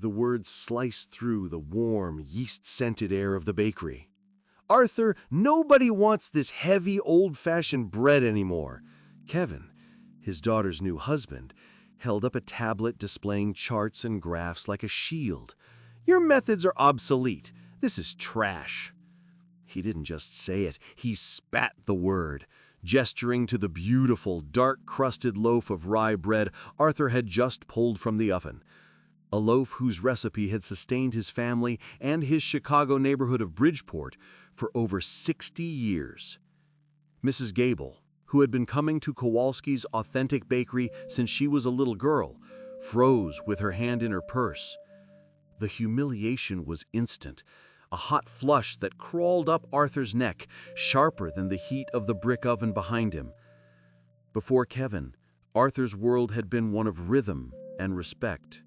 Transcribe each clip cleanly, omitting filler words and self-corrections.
The words sliced through the warm, yeast-scented air of the bakery. "Arthur, nobody wants this heavy, old-fashioned bread anymore." Kevin, his daughter's new husband, held up a tablet displaying charts and graphs like a shield. "Your methods are obsolete. This is trash." He didn't just say it, he spat the word, gesturing to the beautiful, dark-crusted loaf of rye bread Arthur had just pulled from the oven. A loaf whose recipe had sustained his family and his Chicago neighborhood of Bridgeport for over 60 years. Mrs. Gable, who had been coming to Kowalski's authentic bakery since she was a little girl, froze with her hand in her purse. The humiliation was instant, a hot flush that crawled up Arthur's neck, sharper than the heat of the brick oven behind him. Before Kevin, Arthur's world had been one of rhythm and respect.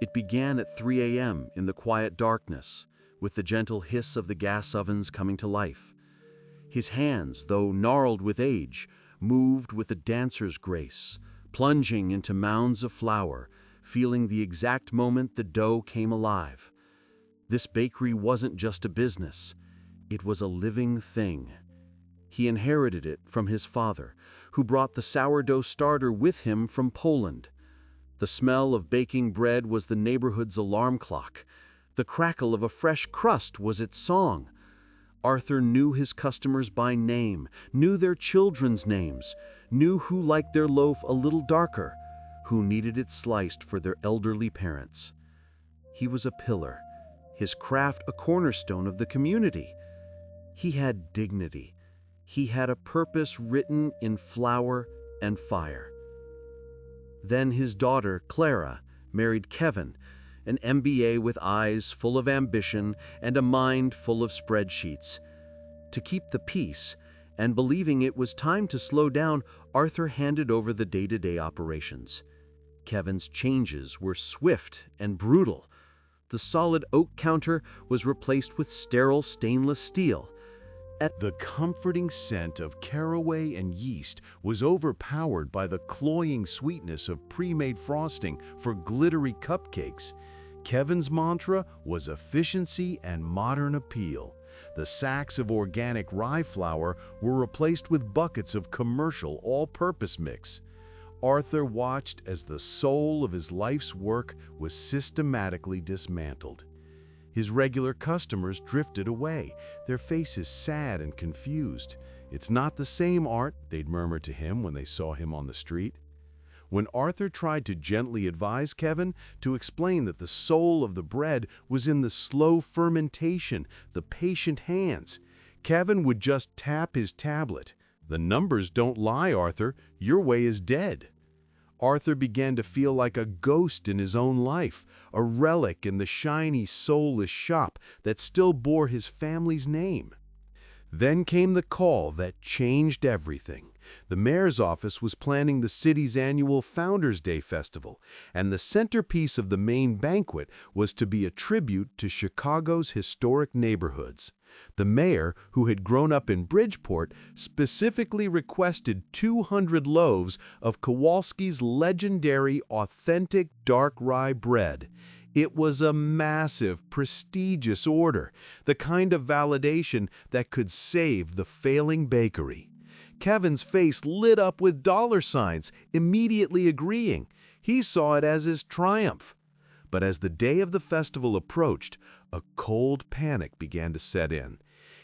It began at 3 a.m. in the quiet darkness, with the gentle hiss of the gas ovens coming to life. His hands, though gnarled with age, moved with a dancer's grace, plunging into mounds of flour, feeling the exact moment the dough came alive. This bakery wasn't just a business, it was a living thing. He inherited it from his father, who brought the sourdough starter with him from Poland. The smell of baking bread was the neighborhood's alarm clock. The crackle of a fresh crust was its song. Arthur knew his customers by name, knew their children's names, knew who liked their loaf a little darker, who needed it sliced for their elderly parents. He was a pillar, his craft a cornerstone of the community. He had dignity. He had a purpose written in flour and fire. Then his daughter, Clara, married Kevin, an MBA with eyes full of ambition and a mind full of spreadsheets. To keep the peace, and believing it was time to slow down, Arthur handed over the day-to-day operations. Kevin's changes were swift and brutal. The solid oak counter was replaced with sterile stainless steel. The comforting scent of caraway and yeast was overpowered by the cloying sweetness of pre-made frosting for glittery cupcakes. Kevin's mantra was efficiency and modern appeal. The sacks of organic rye flour were replaced with buckets of commercial all-purpose mix. Arthur watched as the soul of his life's work was systematically dismantled. His regular customers drifted away, their faces sad and confused. "It's not the same, Art," they'd murmur to him when they saw him on the street. When Arthur tried to gently advise Kevin, to explain that the soul of the bread was in the slow fermentation, the patient hands, Kevin would just tap his tablet. "The numbers don't lie, Arthur. Your way is dead." Arthur began to feel like a ghost in his own life, a relic in the shiny, soulless shop that still bore his family's name. Then came the call that changed everything. The mayor's office was planning the city's annual Founders' Day festival, and the centerpiece of the main banquet was to be a tribute to Chicago's historic neighborhoods. The mayor, who had grown up in Bridgeport, specifically requested 200 loaves of Kowalski's legendary authentic dark rye bread. It was a massive, prestigious order, the kind of validation that could save the failing bakery. Kevin's face lit up with dollar signs, immediately agreeing. He saw it as his triumph. But as the day of the festival approached, a cold panic began to set in.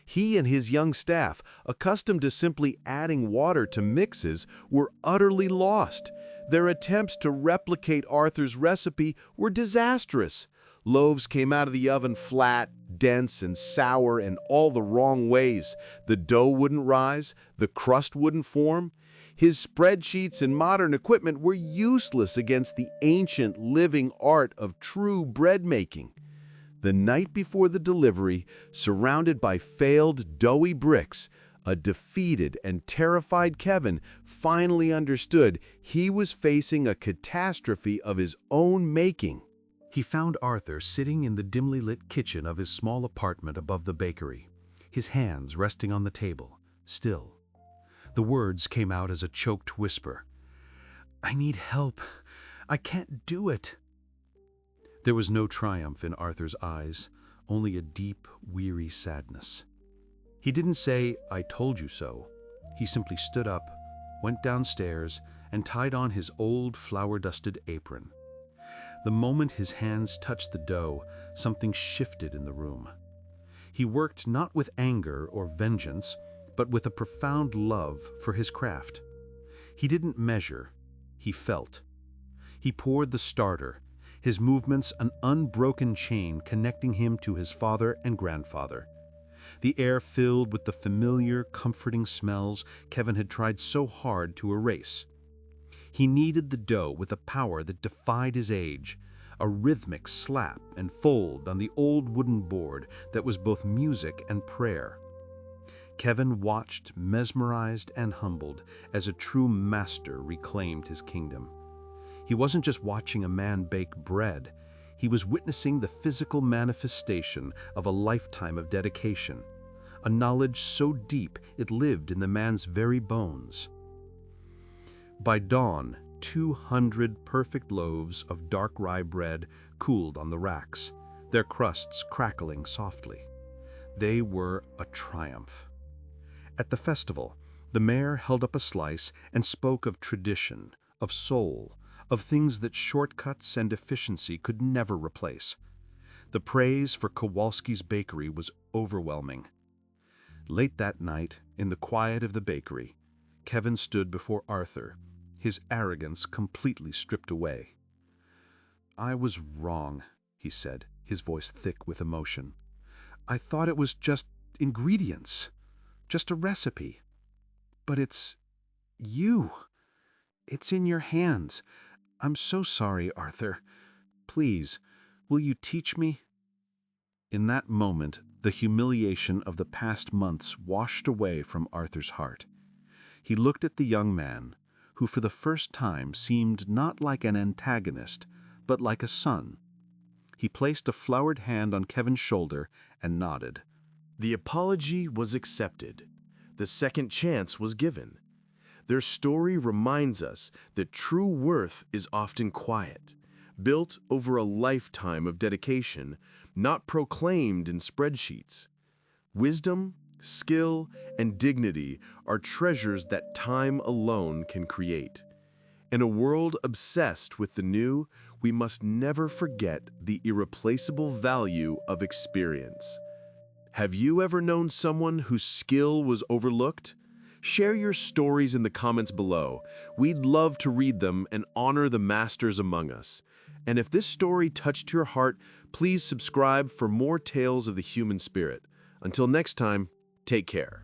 He and his young staff, accustomed to simply adding water to mixes, were utterly lost. Their attempts to replicate Arthur's recipe were disastrous. Loaves came out of the oven flat, dense, and sour in all the wrong ways. The dough wouldn't rise, the crust wouldn't form. His spreadsheets and modern equipment were useless against the ancient living art of true bread making. The night before the delivery, surrounded by failed, doughy bricks, a defeated and terrified Kevin finally understood he was facing a catastrophe of his own making. He found Arthur sitting in the dimly lit kitchen of his small apartment above the bakery, his hands resting on the table, still. The words came out as a choked whisper. "I need help. I can't do it." There was no triumph in Arthur's eyes, only a deep, weary sadness. He didn't say, "I told you so." He simply stood up, went downstairs, and tied on his old flour-dusted apron. The moment his hands touched the dough, something shifted in the room. He worked not with anger or vengeance, but with a profound love for his craft. He didn't measure, he felt. He poured the starter, his movements an unbroken chain connecting him to his father and grandfather. The air filled with the familiar, comforting smells Kevin had tried so hard to erase. He kneaded the dough with a power that defied his age, a rhythmic slap and fold on the old wooden board that was both music and prayer. Kevin watched, mesmerized and humbled, as a true master reclaimed his kingdom. He wasn't just watching a man bake bread, he was witnessing the physical manifestation of a lifetime of dedication, a knowledge so deep it lived in the man's very bones. By dawn, 200 perfect loaves of dark rye bread cooled on the racks, their crusts crackling softly. They were a triumph. At the festival, the mayor held up a slice and spoke of tradition, of soul, of things that shortcuts and efficiency could never replace. The praise for Kowalski's bakery was overwhelming. Late that night, in the quiet of the bakery, Kevin stood before Arthur, his arrogance completely stripped away. "I was wrong," he said, his voice thick with emotion. "I thought it was just ingredients, just a recipe. But it's you. It's in your hands. I'm so sorry, Arthur. Please, will you teach me?" In that moment, the humiliation of the past months washed away from Arthur's heart. He looked at the young man, who for the first time seemed not like an antagonist, but like a son. He placed a floured hand on Kevin's shoulder and nodded. The apology was accepted. The second chance was given. Their story reminds us that true worth is often quiet, built over a lifetime of dedication, not proclaimed in spreadsheets. Wisdom, skill, and dignity are treasures that time alone can create. In a world obsessed with the new, we must never forget the irreplaceable value of experience. Have you ever known someone whose skill was overlooked? Share your stories in the comments below. We'd love to read them and honor the masters among us. And if this story touched your heart, please subscribe for more tales of the human spirit. Until next time, take care.